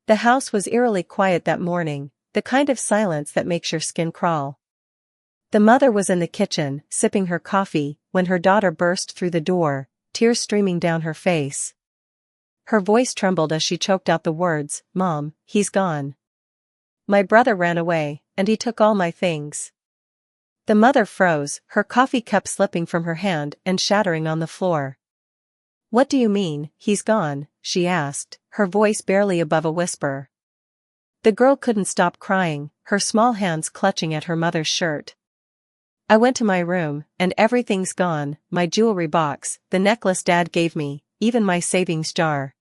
The house was eerily quiet that morning, the kind of silence that makes your skin crawl. The mother was in the kitchen, sipping her coffee, when her daughter burst through the door, tears streaming down her face. Her voice trembled as she choked out the words, "Mom, he's gone. My brother ran away, and he took all my things." The mother froze, her coffee cup slipping from her hand and shattering on the floor. "What do you mean, he's gone?" she asked, her voice barely above a whisper. The girl couldn't stop crying, her small hands clutching at her mother's shirt. "I went to my room, and everything's gone, my jewelry box, the necklace Dad gave me, even my savings jar.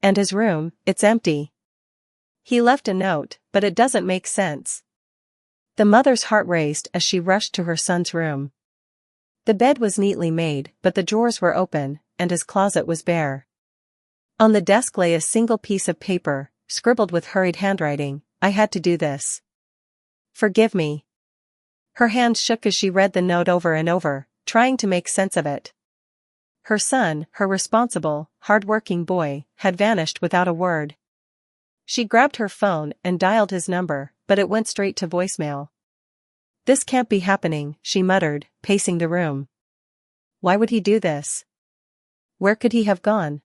And his room, it's empty. He left a note, but it doesn't make sense." The mother's heart raced as she rushed to her son's room. The bed was neatly made, but the drawers were open, and his closet was bare. On the desk lay a single piece of paper, scribbled with hurried handwriting, "I had to do this. Forgive me." Her hands shook as she read the note over and over, trying to make sense of it. Her son, her responsible, hard-working boy, had vanished without a word. She grabbed her phone and dialed his number, but it went straight to voicemail. "This can't be happening," she muttered, pacing the room. Why would he do this? Where could he have gone?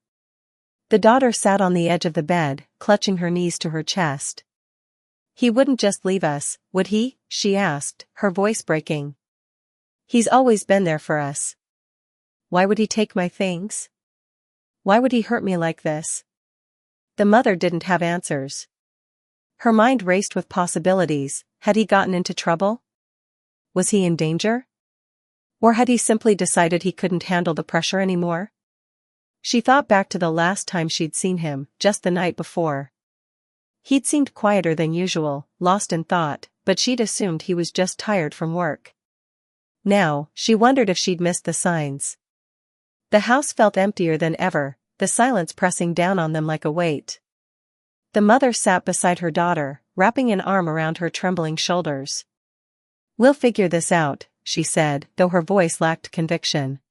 The daughter sat on the edge of the bed, clutching her knees to her chest. "He wouldn't just leave us, would he?" she asked, her voice breaking. "He's always been there for us. Why would he take my things? Why would he hurt me like this?" The mother didn't have answers. Her mind raced with possibilities. Had he gotten into trouble? Was he in danger? Or had he simply decided he couldn't handle the pressure anymore? She thought back to the last time she'd seen him, just the night before. He'd seemed quieter than usual, lost in thought, but she'd assumed he was just tired from work. Now, she wondered if she'd missed the signs. The house felt emptier than ever, the silence pressing down on them like a weight. The mother sat beside her daughter, wrapping an arm around her trembling shoulders. "We'll figure this out," she said, though her voice lacked conviction.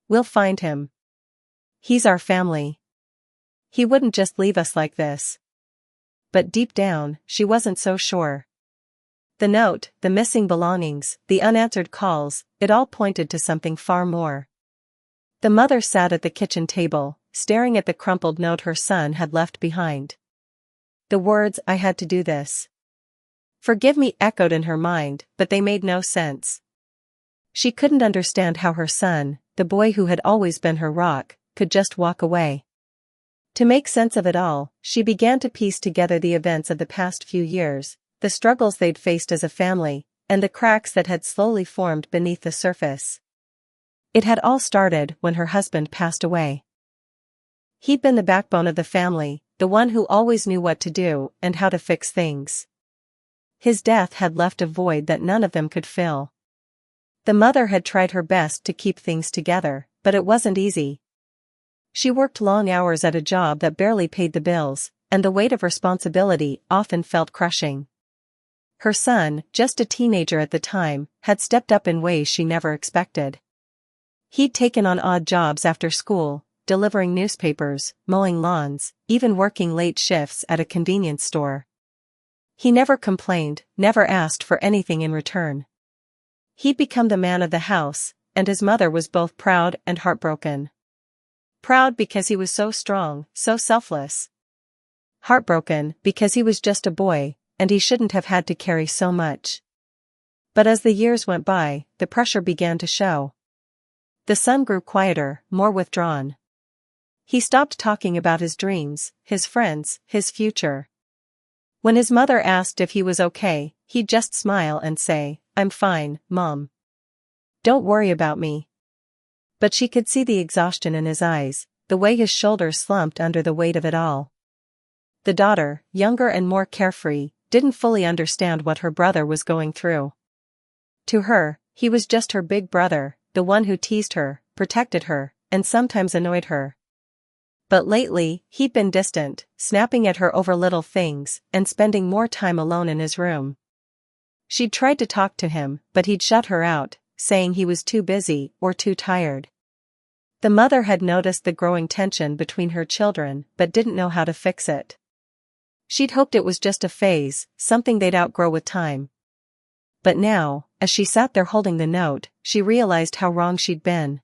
"We'll find him. He's our family. He wouldn't just leave us like this." But deep down, she wasn't so sure. The note, the missing belongings, the unanswered calls, it all pointed to something far more. The mother sat at the kitchen table, staring at the crumpled note her son had left behind. The words, "I had to do this. Forgive me," echoed in her mind, but they made no sense. She couldn't understand how her son, the boy who had always been her rock, could just walk away. To make sense of it all, she began to piece together the events of the past few years, the struggles they'd faced as a family, and the cracks that had slowly formed beneath the surface. It had all started when her husband passed away. He'd been the backbone of the family, the one who always knew what to do and how to fix things. His death had left a void that none of them could fill. The mother had tried her best to keep things together, but it wasn't easy. She worked long hours at a job that barely paid the bills, and the weight of responsibility often felt crushing. Her son, just a teenager at the time, had stepped up in ways she never expected. He'd taken on odd jobs after school, delivering newspapers, mowing lawns, even working late shifts at a convenience store. He never complained, never asked for anything in return. He'd become the man of the house, and his mother was both proud and heartbroken. Proud because he was so strong, so selfless. Heartbroken because he was just a boy, and he shouldn't have had to carry so much. But as the years went by, the pressure began to show. The son grew quieter, more withdrawn. He stopped talking about his dreams, his friends, his future. When his mother asked if he was okay, he'd just smile and say, "I'm fine, Mom. Don't worry about me." But she could see the exhaustion in his eyes, the way his shoulders slumped under the weight of it all. The daughter, younger and more carefree, didn't fully understand what her brother was going through. To her, he was just her big brother, the one who teased her, protected her, and sometimes annoyed her. But lately, he'd been distant, snapping at her over little things, and spending more time alone in his room. She'd tried to talk to him, but he'd shut her out, saying he was too busy or too tired. The mother had noticed the growing tension between her children but didn't know how to fix it. She'd hoped it was just a phase, something they'd outgrow with time. But now, as she sat there holding the note, she realized how wrong she'd been.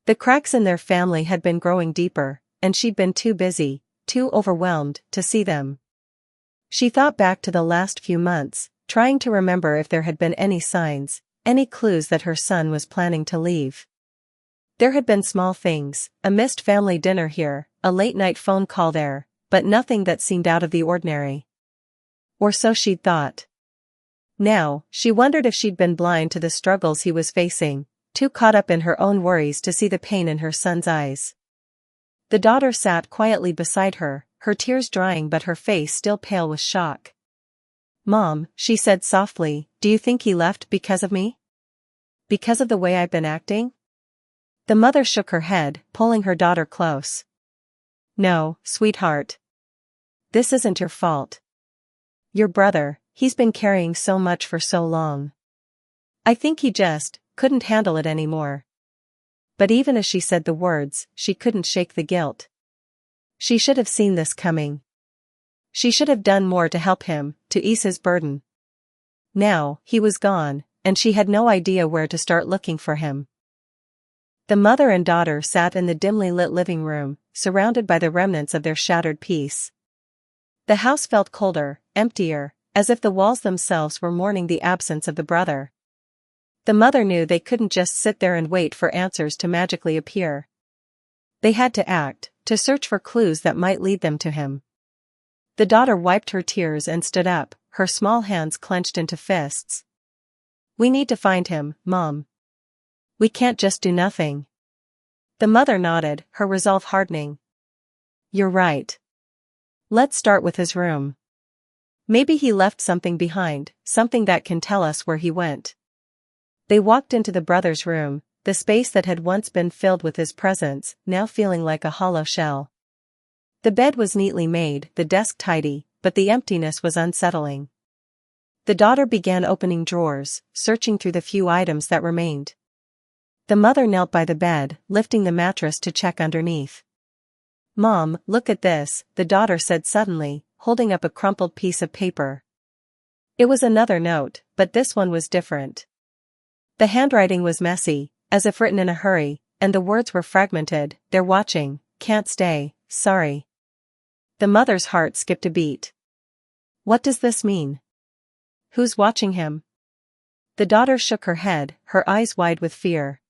The cracks in their family had been growing deeper, and she'd been too busy, too overwhelmed, to see them. She thought back to the last few months, trying to remember if there had been any signs, any clues that her son was planning to leave. There had been small things, a missed family dinner here, a late-night phone call there, but nothing that seemed out of the ordinary. Or so she'd thought. Now, she wondered if she'd been blind to the struggles he was facing, too caught up in her own worries to see the pain in her son's eyes. The daughter sat quietly beside her, her tears drying but her face still pale with shock. "Mom," she said softly, "do you think he left because of me? Because of the way I've been acting?" The mother shook her head, pulling her daughter close. "No, sweetheart. This isn't your fault. Your brother, he's been carrying so much for so long. I think he just couldn't handle it anymore." But even as she said the words, she couldn't shake the guilt. She should have seen this coming. She should have done more to help him, to ease his burden. Now, he was gone, and she had no idea where to start looking for him. The mother and daughter sat in the dimly lit living room, surrounded by the remnants of their shattered peace. The house felt colder, emptier, as if the walls themselves were mourning the absence of the brother. The mother knew they couldn't just sit there and wait for answers to magically appear. They had to act, to search for clues that might lead them to him. The daughter wiped her tears and stood up, her small hands clenched into fists. "We need to find him, Mom. We can't just do nothing." The mother nodded, her resolve hardening. "You're right. Let's start with his room. Maybe he left something behind, something that can tell us where he went." They walked into the brother's room, the space that had once been filled with his presence, now feeling like a hollow shell. The bed was neatly made, the desk tidy, but the emptiness was unsettling. The daughter began opening drawers, searching through the few items that remained. The mother knelt by the bed, lifting the mattress to check underneath. "Mom, look at this," the daughter said suddenly, holding up a crumpled piece of paper. It was another note, but this one was different. The handwriting was messy, as if written in a hurry, and the words were fragmented. "They're watching, can't stay, sorry." The mother's heart skipped a beat. What does this mean? Who's watching him? The daughter shook her head, her eyes wide with fear.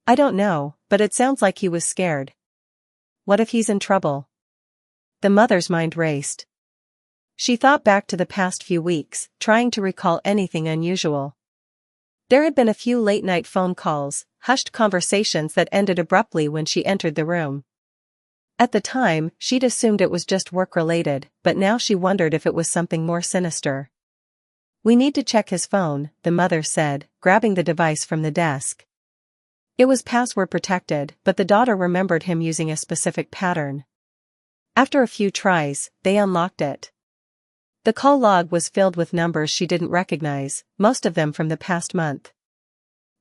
"I don't know, but it sounds like he was scared. What if he's in trouble?" The mother's mind raced. She thought back to the past few weeks, trying to recall anything unusual. There had been a few late-night phone calls, hushed conversations that ended abruptly when she entered the room. At the time, she'd assumed it was just work-related, but now she wondered if it was something more sinister. "We need to check his phone," the mother said, grabbing the device from the desk. It was password protected, but the daughter remembered him using a specific pattern. After a few tries, they unlocked it. The call log was filled with numbers she didn't recognize, most of them from the past month.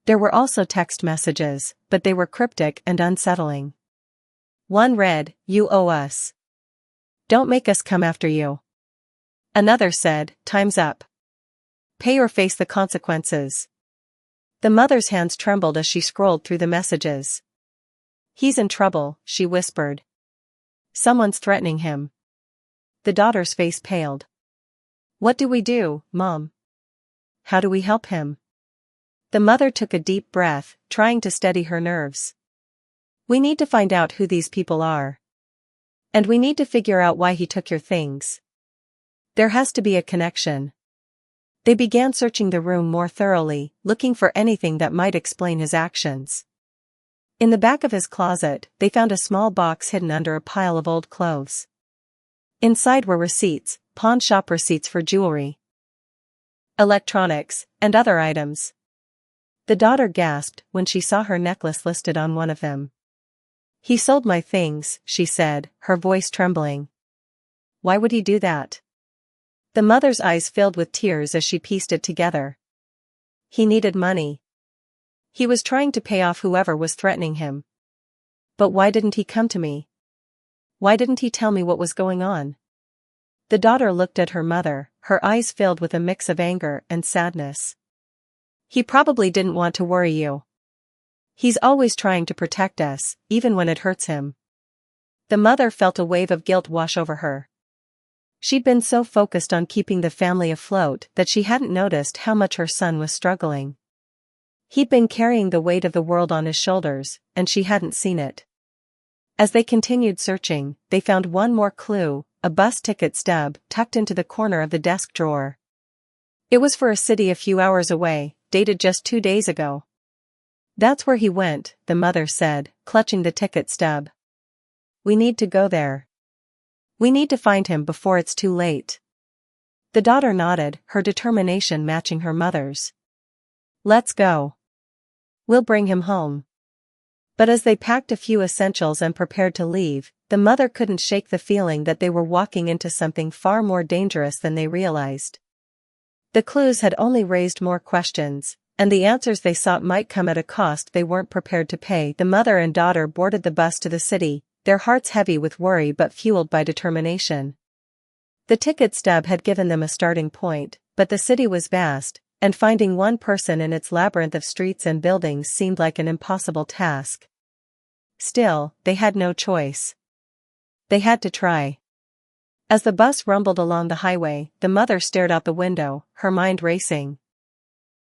There were also text messages, but they were cryptic and unsettling. One read, "You owe us. Don't make us come after you." Another said, "Time's up. Pay or face the consequences." The mother's hands trembled as she scrolled through the messages. "He's in trouble," she whispered. "Someone's threatening him." The daughter's face paled. "What do we do, Mom? How do we help him?" The mother took a deep breath, trying to steady her nerves. "We need to find out who these people are. And we need to figure out why he took your things. There has to be a connection." They began searching the room more thoroughly, looking for anything that might explain his actions. In the back of his closet, they found a small box hidden under a pile of old clothes. Inside were receipts, pawn shop receipts for jewelry, electronics, and other items. The daughter gasped when she saw her necklace listed on one of them. "He sold my things," she said, her voice trembling. "Why would he do that?" The mother's eyes filled with tears as she pieced it together. "He needed money. He was trying to pay off whoever was threatening him. But why didn't he come to me? Why didn't he tell me what was going on?" The daughter looked at her mother, her eyes filled with a mix of anger and sadness. He probably didn't want to worry you. He's always trying to protect us, even when it hurts him. The mother felt a wave of guilt wash over her. She'd been so focused on keeping the family afloat that she hadn't noticed how much her son was struggling. He'd been carrying the weight of the world on his shoulders, and she hadn't seen it. As they continued searching, they found one more clue, a bus ticket stub tucked into the corner of the desk drawer. It was for a city a few hours away, dated just 2 days ago. That's where he went, the mother said, clutching the ticket stub. We need to go there. We need to find him before it's too late. The daughter nodded, her determination matching her mother's. Let's go. We'll bring him home. But as they packed a few essentials and prepared to leave, the mother couldn't shake the feeling that they were walking into something far more dangerous than they realized. The clues had only raised more questions, and the answers they sought might come at a cost they weren't prepared to pay. The mother and daughter boarded the bus to the city, their hearts heavy with worry but fueled by determination. The ticket stub had given them a starting point, but the city was vast, and finding one person in its labyrinth of streets and buildings seemed like an impossible task. Still, they had no choice. They had to try. As the bus rumbled along the highway, the mother stared out the window, her mind racing.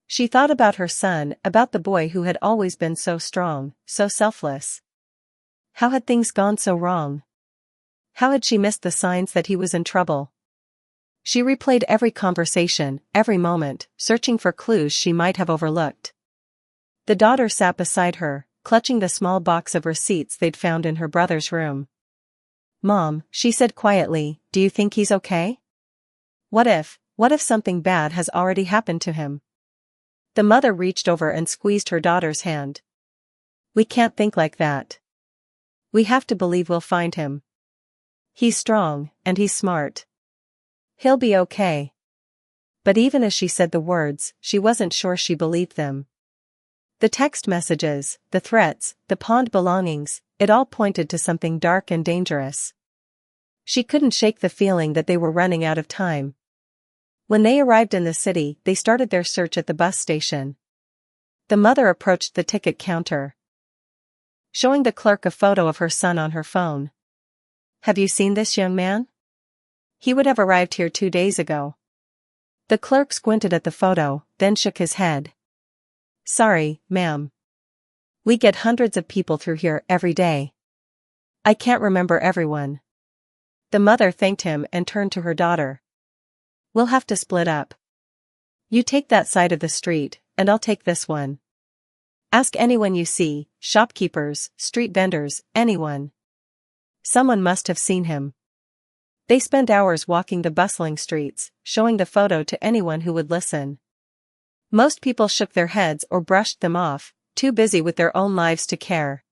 She thought about her son, about the boy who had always been so strong, so selfless. How had things gone so wrong? How had she missed the signs that he was in trouble? She replayed every conversation, every moment, searching for clues she might have overlooked. The daughter sat beside her, clutching the small box of receipts they'd found in her brother's room. Mom, she said quietly, do you think he's okay? What if something bad has already happened to him? The mother reached over and squeezed her daughter's hand. We can't think like that. We have to believe we'll find him. He's strong, and he's smart. He'll be okay. But even as she said the words, she wasn't sure she believed them. The text messages, the threats, the pawned belongings, it all pointed to something dark and dangerous. She couldn't shake the feeling that they were running out of time. When they arrived in the city, they started their search at the bus station. The mother approached the ticket counter, showing the clerk a photo of her son on her phone. Have you seen this young man? He would have arrived here 2 days ago. The clerk squinted at the photo, then shook his head. Sorry, ma'am. We get hundreds of people through here every day. I can't remember everyone. The mother thanked him and turned to her daughter. We'll have to split up. You take that side of the street, and I'll take this one. Ask anyone you see, shopkeepers, street vendors, anyone. Someone must have seen him. They spent hours walking the bustling streets, showing the photo to anyone who would listen. Most people shook their heads or brushed them off, too busy with their own lives to care.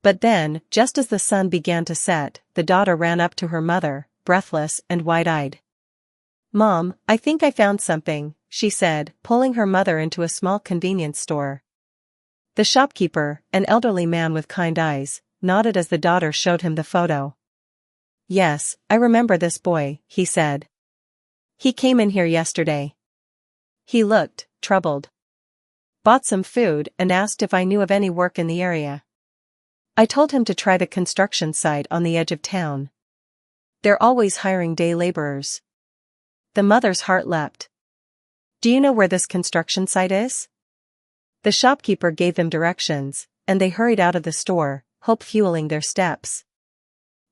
But then, just as the sun began to set, the daughter ran up to her mother, breathless and wide-eyed. Mom, I think I found something, she said, pulling her mother into a small convenience store. The shopkeeper, an elderly man with kind eyes, nodded as the daughter showed him the photo. Yes, I remember this boy, he said. He came in here yesterday. He looked troubled. Bought some food and asked if I knew of any work in the area. I told him to try the construction site on the edge of town. They're always hiring day laborers. The mother's heart leapt. Do you know where this construction site is? The shopkeeper gave them directions, and they hurried out of the store, hope fueling their steps.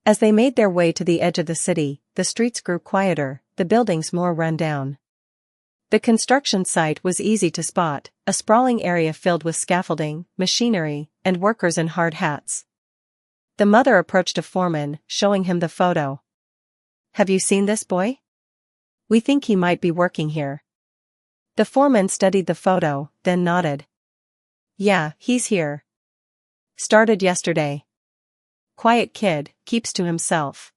As they made their way to the edge of the city, the streets grew quieter, the buildings more run down. The construction site was easy to spot, a sprawling area filled with scaffolding, machinery, and workers in hard hats. The mother approached a foreman, showing him the photo. Have you seen this boy? We think he might be working here. The foreman studied the photo, then nodded. Yeah, he's here. Started yesterday. Quiet kid, keeps to himself.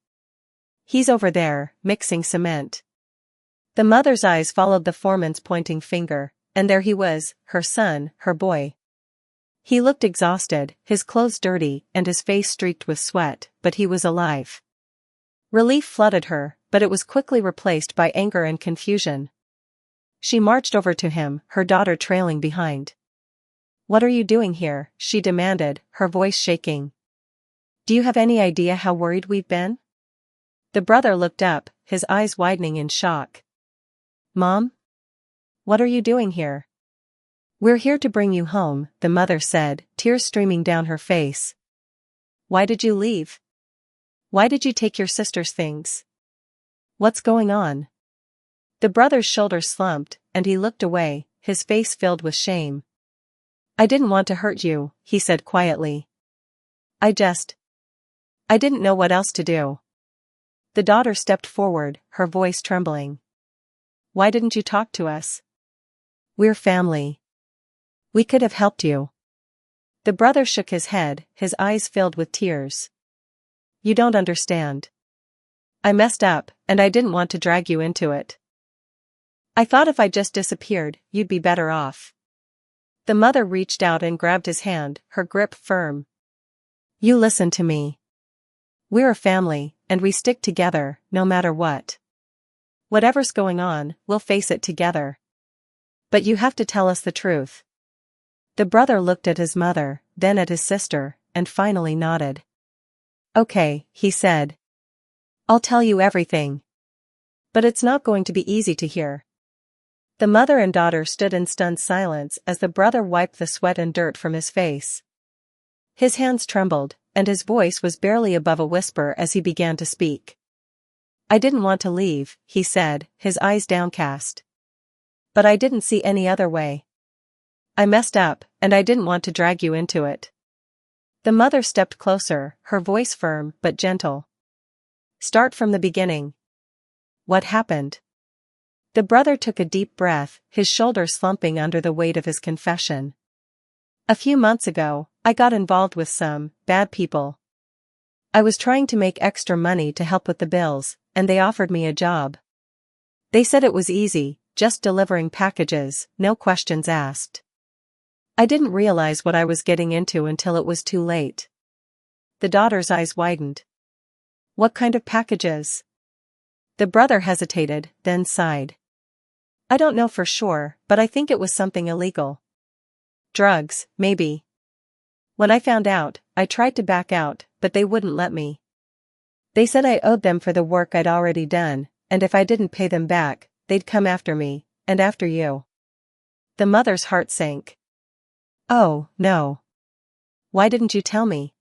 He's over there, mixing cement. The mother's eyes followed the foreman's pointing finger, and there he was, her son, her boy. He looked exhausted, his clothes dirty, and his face streaked with sweat, but he was alive. Relief flooded her, but it was quickly replaced by anger and confusion. She marched over to him, her daughter trailing behind. "What are you doing here?" she demanded, her voice shaking. "Do you have any idea how worried we've been?" The brother looked up, his eyes widening in shock. "Mom? What are you doing here?" "We're here to bring you home," the mother said, tears streaming down her face. "Why did you leave? Why did you take your sister's things? What's going on?" The brother's shoulders slumped, and he looked away, his face filled with shame. "I didn't want to hurt you," he said quietly. I didn't know what else to do." The daughter stepped forward, her voice trembling. "Why didn't you talk to us? We're family. We could have helped you." The brother shook his head, his eyes filled with tears. "You don't understand. I messed up, and I didn't want to drag you into it. I thought if I just disappeared, you'd be better off." The mother reached out and grabbed his hand, her grip firm. "You listen to me. We're a family, and we stick together, no matter what. Whatever's going on, we'll face it together. But you have to tell us the truth." The brother looked at his mother, then at his sister, and finally nodded. "Okay," he said. "I'll tell you everything. But it's not going to be easy to hear." The mother and daughter stood in stunned silence as the brother wiped the sweat and dirt from his face. His hands trembled, and his voice was barely above a whisper as he began to speak. "I didn't want to leave," he said, his eyes downcast. "But I didn't see any other way. I messed up, and I didn't want to drag you into it." The mother stepped closer, her voice firm but gentle. "Start from the beginning. What happened?" The brother took a deep breath, his shoulders slumping under the weight of his confession. "A few months ago, I got involved with some bad people. I was trying to make extra money to help with the bills, and they offered me a job. They said it was easy, just delivering packages, no questions asked. I didn't realize what I was getting into until it was too late." The daughter's eyes widened. "What kind of packages?" The brother hesitated, then sighed. "I don't know for sure, but I think it was something illegal. Drugs, maybe. When I found out, I tried to back out, but they wouldn't let me. They said I owed them for the work I'd already done, and if I didn't pay them back, they'd come after me, and after you." The mother's heart sank. "Oh, no. Why didn't you tell me?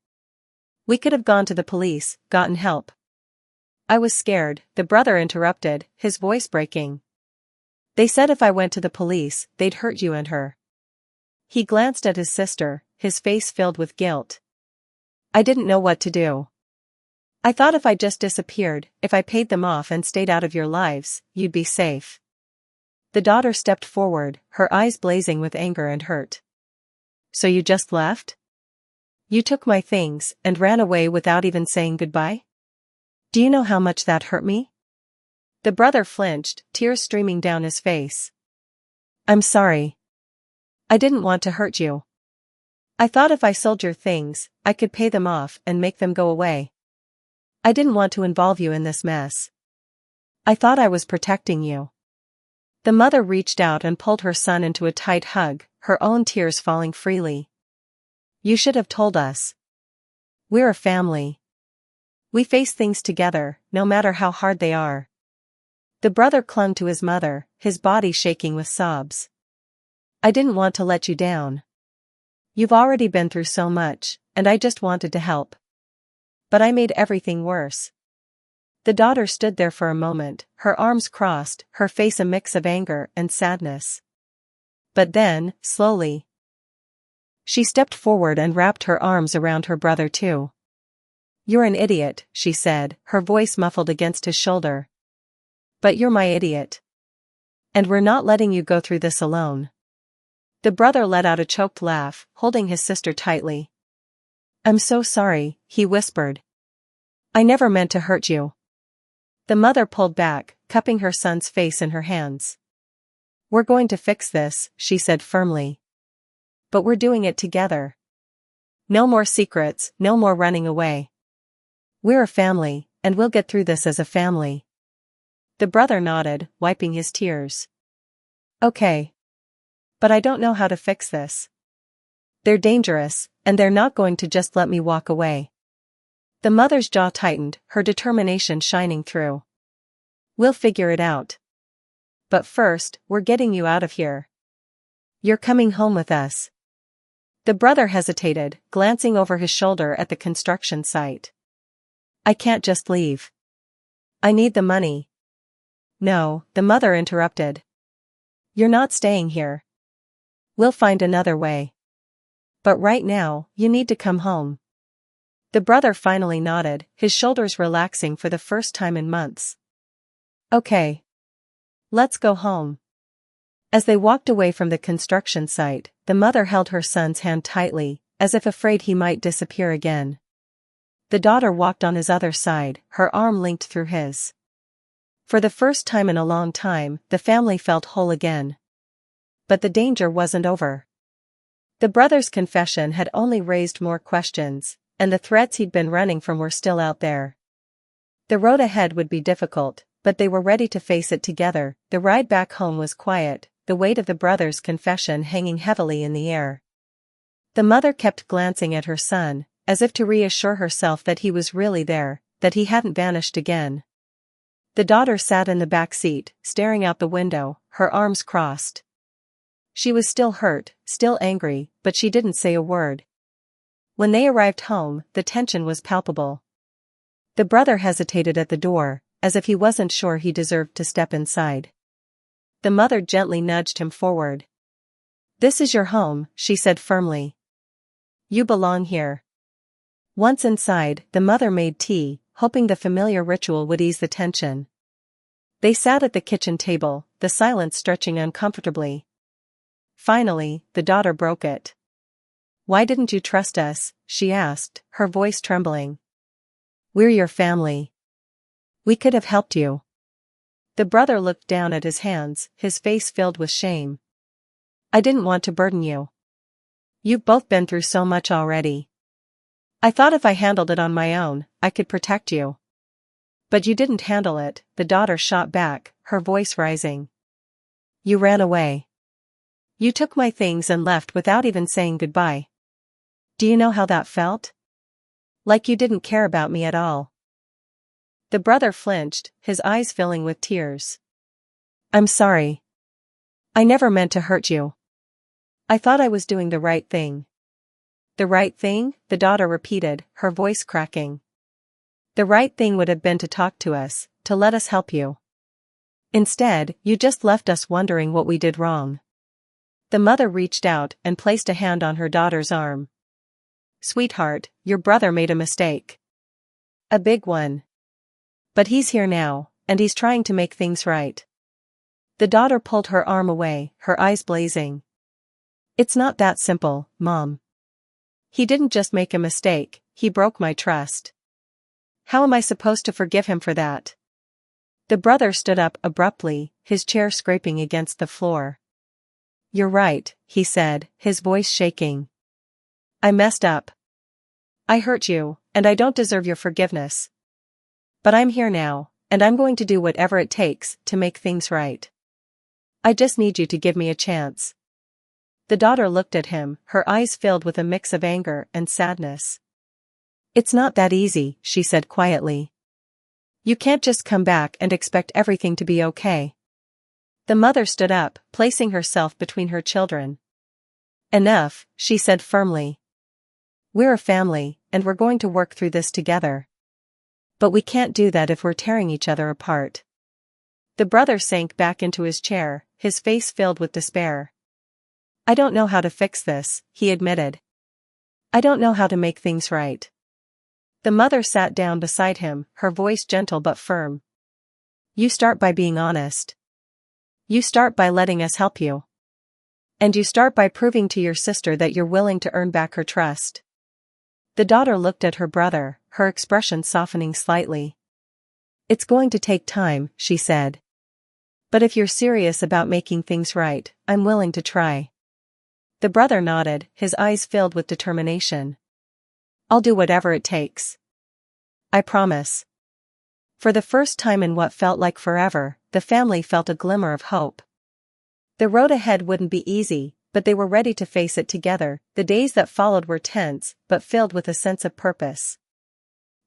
We could have gone to the police, gotten help." "I was scared," the brother interrupted, his voice breaking. "They said if I went to the police, they'd hurt you and her." He glanced at his sister, his face filled with guilt. "I didn't know what to do. I thought if I just disappeared, if I paid them off and stayed out of your lives, you'd be safe." The daughter stepped forward, her eyes blazing with anger and hurt. "So you just left? You took my things and ran away without even saying goodbye? Do you know how much that hurt me?" The brother flinched, tears streaming down his face. "I'm sorry. I didn't want to hurt you. I thought if I sold your things, I could pay them off and make them go away. I didn't want to involve you in this mess. I thought I was protecting you." The mother reached out and pulled her son into a tight hug, her own tears falling freely. "You should have told us. We're a family. We face things together, no matter how hard they are." The brother clung to his mother, his body shaking with sobs. "I didn't want to let you down. You've already been through so much, and I just wanted to help. But I made everything worse." The daughter stood there for a moment, her arms crossed, her face a mix of anger and sadness. But then, slowly, she stepped forward and wrapped her arms around her brother too. "You're an idiot," she said, her voice muffled against his shoulder. "But you're my idiot. And we're not letting you go through this alone." The brother let out a choked laugh, holding his sister tightly. "I'm so sorry," he whispered. "I never meant to hurt you." The mother pulled back, cupping her son's face in her hands. "We're going to fix this," she said firmly. "But we're doing it together. No more secrets, no more running away. We're a family, and we'll get through this as a family." The brother nodded, wiping his tears. Okay. But I don't know how to fix this. They're dangerous, and they're not going to just let me walk away. The mother's jaw tightened, her determination shining through. We'll figure it out. But first, we're getting you out of here. You're coming home with us. The brother hesitated, glancing over his shoulder at the construction site. I can't just leave. I need the money. No, the mother interrupted. You're not staying here. We'll find another way. But right now, you need to come home. The brother finally nodded, his shoulders relaxing for the first time in months. Okay. Let's go home. As they walked away from the construction site, the mother held her son's hand tightly, as if afraid he might disappear again. The daughter walked on his other side, her arm linked through his. For the first time in a long time, the family felt whole again. But the danger wasn't over. The brother's confession had only raised more questions, and the threats he'd been running from were still out there. The road ahead would be difficult, but they were ready to face it together. The ride back home was quiet, the weight of the brother's confession hanging heavily in the air. The mother kept glancing at her son, as if to reassure herself that he was really there, that he hadn't vanished again. The daughter sat in the back seat, staring out the window, her arms crossed. She was still hurt, still angry, but she didn't say a word. When they arrived home, the tension was palpable. The brother hesitated at the door, as if he wasn't sure he deserved to step inside. The mother gently nudged him forward. This is your home, she said firmly. You belong here. Once inside, the mother made tea, hoping the familiar ritual would ease the tension. They sat at the kitchen table, the silence stretching uncomfortably. Finally, the daughter broke it. Why didn't you trust us? She asked, her voice trembling. We're your family. We could have helped you. The brother looked down at his hands, his face filled with shame. I didn't want to burden you. You've both been through so much already. I thought if I handled it on my own, I could protect you. But you didn't handle it, the daughter shot back, her voice rising. You ran away. You took my things and left without even saying goodbye. Do you know how that felt? Like you didn't care about me at all. The brother flinched, his eyes filling with tears. I'm sorry. I never meant to hurt you. I thought I was doing the right thing. The right thing? The daughter repeated, her voice cracking. The right thing would have been to talk to us, to let us help you. Instead, you just left us wondering what we did wrong. The mother reached out and placed a hand on her daughter's arm. Sweetheart, your brother made a mistake. A big one. But he's here now, and he's trying to make things right. The daughter pulled her arm away, her eyes blazing. It's not that simple, Mom. He didn't just make a mistake, he broke my trust. How am I supposed to forgive him for that? The brother stood up abruptly, his chair scraping against the floor. You're right, he said, his voice shaking. I messed up. I hurt you, and I don't deserve your forgiveness. But I'm here now, and I'm going to do whatever it takes to make things right. I just need you to give me a chance. The daughter looked at him, her eyes filled with a mix of anger and sadness. It's not that easy, she said quietly. You can't just come back and expect everything to be okay. The mother stood up, placing herself between her children. Enough, she said firmly. We're a family, and we're going to work through this together. But we can't do that if we're tearing each other apart. The brother sank back into his chair, his face filled with despair. I don't know how to fix this, he admitted. I don't know how to make things right. The mother sat down beside him, her voice gentle but firm. You start by being honest. You start by letting us help you. And you start by proving to your sister that you're willing to earn back her trust. The daughter looked at her brother, her expression softening slightly. It's going to take time, she said. But if you're serious about making things right, I'm willing to try. The brother nodded, his eyes filled with determination. I'll do whatever it takes. I promise. For the first time in what felt like forever, the family felt a glimmer of hope. The road ahead wouldn't be easy, but they were ready to face it together. The days that followed were tense, but filled with a sense of purpose.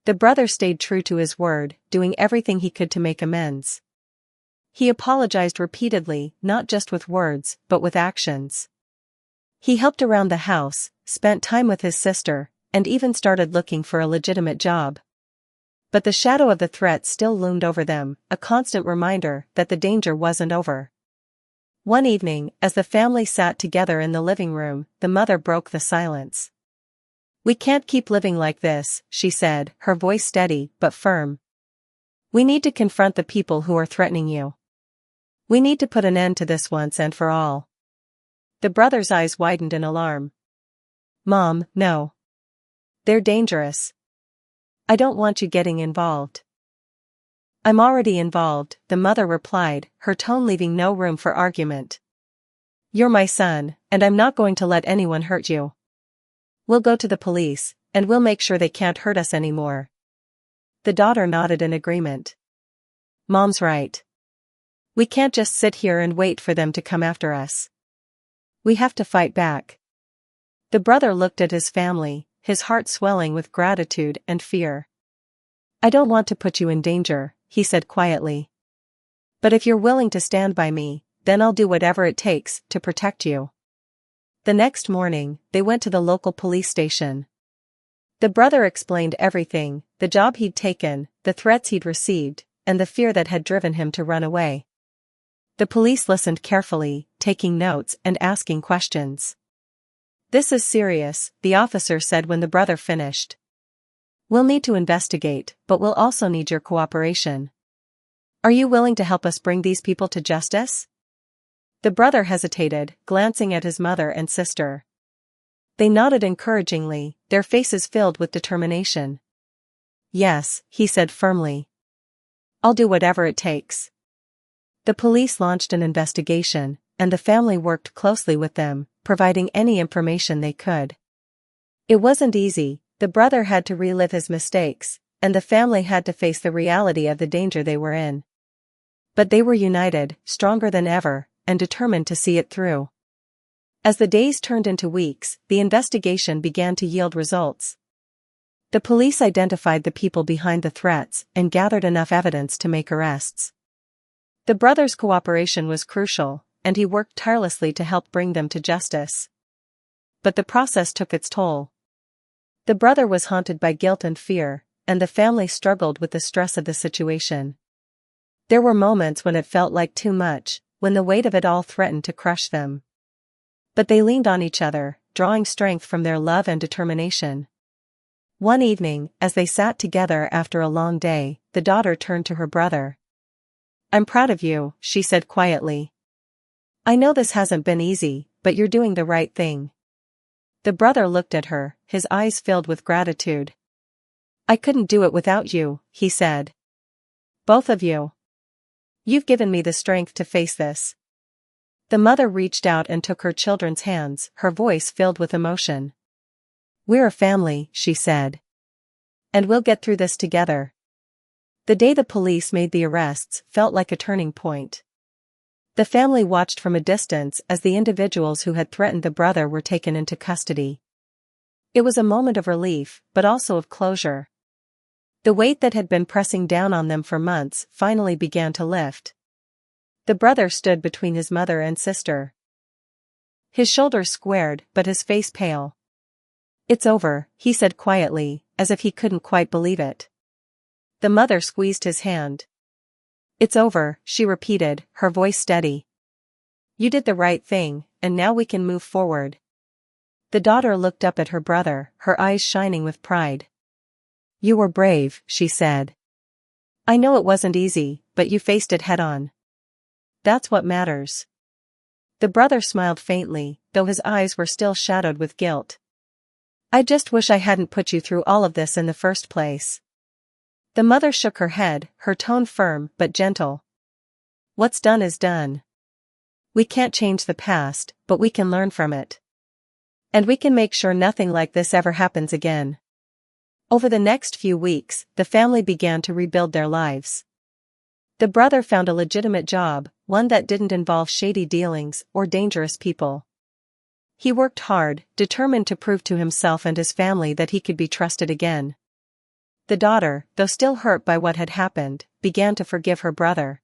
The brother stayed true to his word, doing everything he could to make amends. He apologized repeatedly, not just with words, but with actions. He helped around the house, spent time with his sister, and even started looking for a legitimate job. But the shadow of the threat still loomed over them, a constant reminder that the danger wasn't over. One evening, as the family sat together in the living room, the mother broke the silence. "We can't keep living like this," she said, her voice steady but firm. "We need to confront the people who are threatening you. We need to put an end to this once and for all." The brother's eyes widened in alarm. "Mom, no. They're dangerous. I don't want you getting involved." "I'm already involved," the mother replied, her tone leaving no room for argument. "You're my son, and I'm not going to let anyone hurt you. We'll go to the police, and we'll make sure they can't hurt us anymore." The daughter nodded in agreement. "Mom's right. We can't just sit here and wait for them to come after us. We have to fight back." The brother looked at his family, his heart swelling with gratitude and fear. "I don't want to put you in danger," he said quietly. "But if you're willing to stand by me, then I'll do whatever it takes to protect you." The next morning, they went to the local police station. The brother explained everything: the job he'd taken, the threats he'd received, and the fear that had driven him to run away. The police listened carefully, taking notes and asking questions. "This is serious," the officer said when the brother finished. "We'll need to investigate, but we'll also need your cooperation. Are you willing to help us bring these people to justice?" The brother hesitated, glancing at his mother and sister. They nodded encouragingly, their faces filled with determination. "Yes," he said firmly. "I'll do whatever it takes." The police launched an investigation, and the family worked closely with them, providing any information they could. It wasn't easy. The brother had to relive his mistakes, and the family had to face the reality of the danger they were in. But they were united, stronger than ever, and determined to see it through. As the days turned into weeks, the investigation began to yield results. The police identified the people behind the threats and gathered enough evidence to make arrests. The brother's cooperation was crucial, and he worked tirelessly to help bring them to justice. But the process took its toll. The brother was haunted by guilt and fear, and the family struggled with the stress of the situation. There were moments when it felt like too much, when the weight of it all threatened to crush them. But they leaned on each other, drawing strength from their love and determination. One evening, as they sat together after a long day, the daughter turned to her brother. "I'm proud of you," she said quietly. "I know this hasn't been easy, but you're doing the right thing." The brother looked at her, his eyes filled with gratitude. "I couldn't do it without you," he said. "Both of you. You've given me the strength to face this." The mother reached out and took her children's hands, her voice filled with emotion. "We're a family," she said. "And we'll get through this together." The day the police made the arrests felt like a turning point. The family watched from a distance as the individuals who had threatened the brother were taken into custody. It was a moment of relief, but also of closure. The weight that had been pressing down on them for months finally began to lift. The brother stood between his mother and sister. His shoulders squared, but his face pale. "It's over," he said quietly, as if he couldn't quite believe it. The mother squeezed his hand. "It's over," she repeated, her voice steady. "You did the right thing, and now we can move forward." The daughter looked up at her brother, her eyes shining with pride. "You were brave," she said. "I know it wasn't easy, but you faced it head-on. That's what matters." The brother smiled faintly, though his eyes were still shadowed with guilt. "I just wish I hadn't put you through all of this in the first place." The mother shook her head, her tone firm but gentle. "What's done is done. We can't change the past, but we can learn from it. And we can make sure nothing like this ever happens again." Over the next few weeks, the family began to rebuild their lives. The brother found a legitimate job, one that didn't involve shady dealings or dangerous people. He worked hard, determined to prove to himself and his family that he could be trusted again. The daughter, though still hurt by what had happened, began to forgive her brother.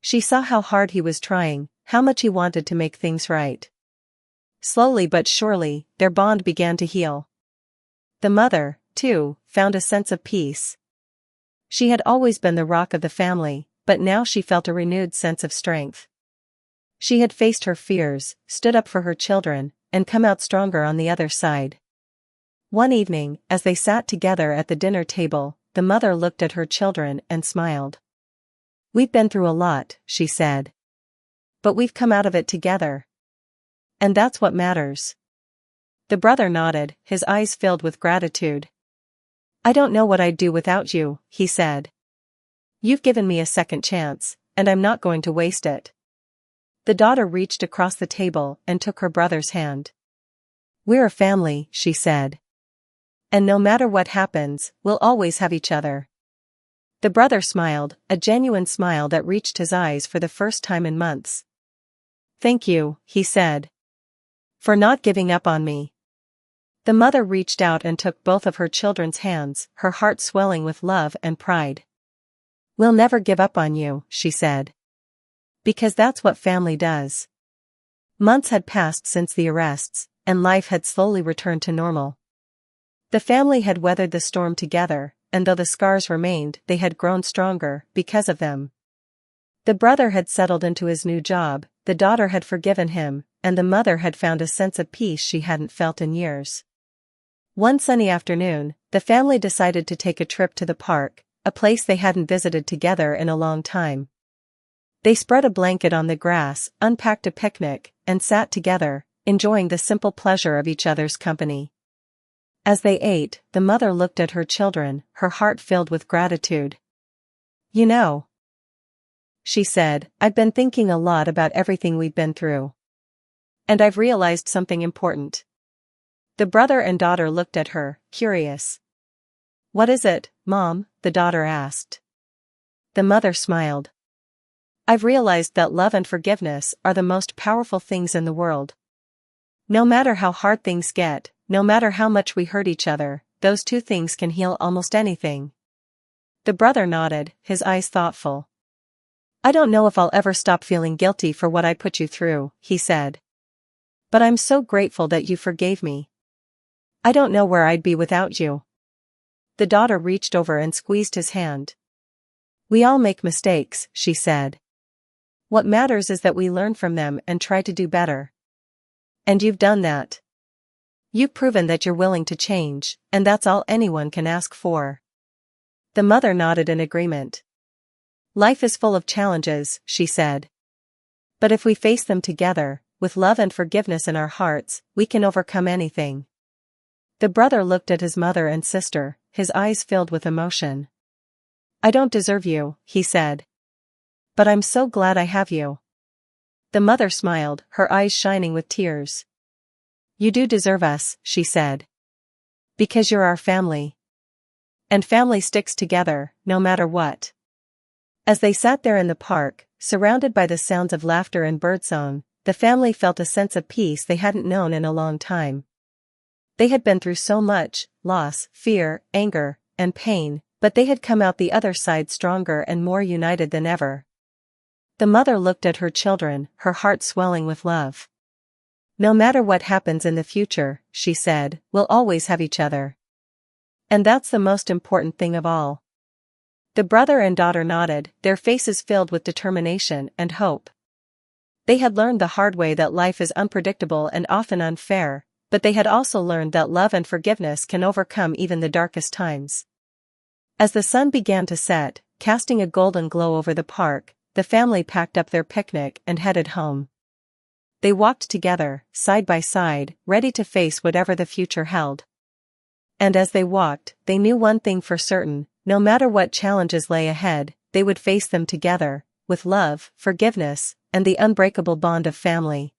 She saw how hard he was trying, how much he wanted to make things right. Slowly but surely, their bond began to heal. The mother, too, found a sense of peace. She had always been the rock of the family, but now she felt a renewed sense of strength. She had faced her fears, stood up for her children, and come out stronger on the other side. One evening, as they sat together at the dinner table, the mother looked at her children and smiled. "We've been through a lot," she said. "But we've come out of it together. And that's what matters." The brother nodded, his eyes filled with gratitude. "I don't know what I'd do without you," he said. "You've given me a second chance, and I'm not going to waste it." The daughter reached across the table and took her brother's hand. "We're a family," she said. "And no matter what happens, we'll always have each other." The brother smiled, a genuine smile that reached his eyes for the first time in months. "Thank you," he said, "for not giving up on me." The mother reached out and took both of her children's hands, her heart swelling with love and pride. "We'll never give up on you," she said. "Because that's what family does." Months had passed since the arrests, and life had slowly returned to normal. The family had weathered the storm together, and though the scars remained, they had grown stronger because of them. The brother had settled into his new job, the daughter had forgiven him, and the mother had found a sense of peace she hadn't felt in years. One sunny afternoon, the family decided to take a trip to the park, a place they hadn't visited together in a long time. They spread a blanket on the grass, unpacked a picnic, and sat together, enjoying the simple pleasure of each other's company. As they ate, the mother looked at her children, her heart filled with gratitude. "You know," she said, "I've been thinking a lot about everything we've been through. And I've realized something important." The brother and daughter looked at her, curious. "What is it, Mom?" the daughter asked. The mother smiled. "I've realized that love and forgiveness are the most powerful things in the world. No matter how hard things get, no matter how much we hurt each other, those two things can heal almost anything." The brother nodded, his eyes thoughtful. "I don't know if I'll ever stop feeling guilty for what I put you through," he said. "But I'm so grateful that you forgave me. I don't know where I'd be without you." The daughter reached over and squeezed his hand. "We all make mistakes," she said. "What matters is that we learn from them and try to do better. And you've done that. You've proven that you're willing to change, and that's all anyone can ask for." The mother nodded in agreement. "Life is full of challenges," she said. "But if we face them together, with love and forgiveness in our hearts, we can overcome anything." The brother looked at his mother and sister, his eyes filled with emotion. "I don't deserve you," he said. "But I'm so glad I have you." The mother smiled, her eyes shining with tears. "You do deserve us," she said. "Because you're our family. And family sticks together, no matter what." As they sat there in the park, surrounded by the sounds of laughter and birdsong, the family felt a sense of peace they hadn't known in a long time. They had been through so much, loss, fear, anger, and pain, but they had come out the other side stronger and more united than ever. The mother looked at her children, her heart swelling with love. "No matter what happens in the future," she said, "we'll always have each other. And that's the most important thing of all." The brother and daughter nodded, their faces filled with determination and hope. They had learned the hard way that life is unpredictable and often unfair, but they had also learned that love and forgiveness can overcome even the darkest times. As the sun began to set, casting a golden glow over the park, the family packed up their picnic and headed home. They walked together, side by side, ready to face whatever the future held. And as they walked, they knew one thing for certain: no matter what challenges lay ahead, they would face them together, with love, forgiveness, and the unbreakable bond of family.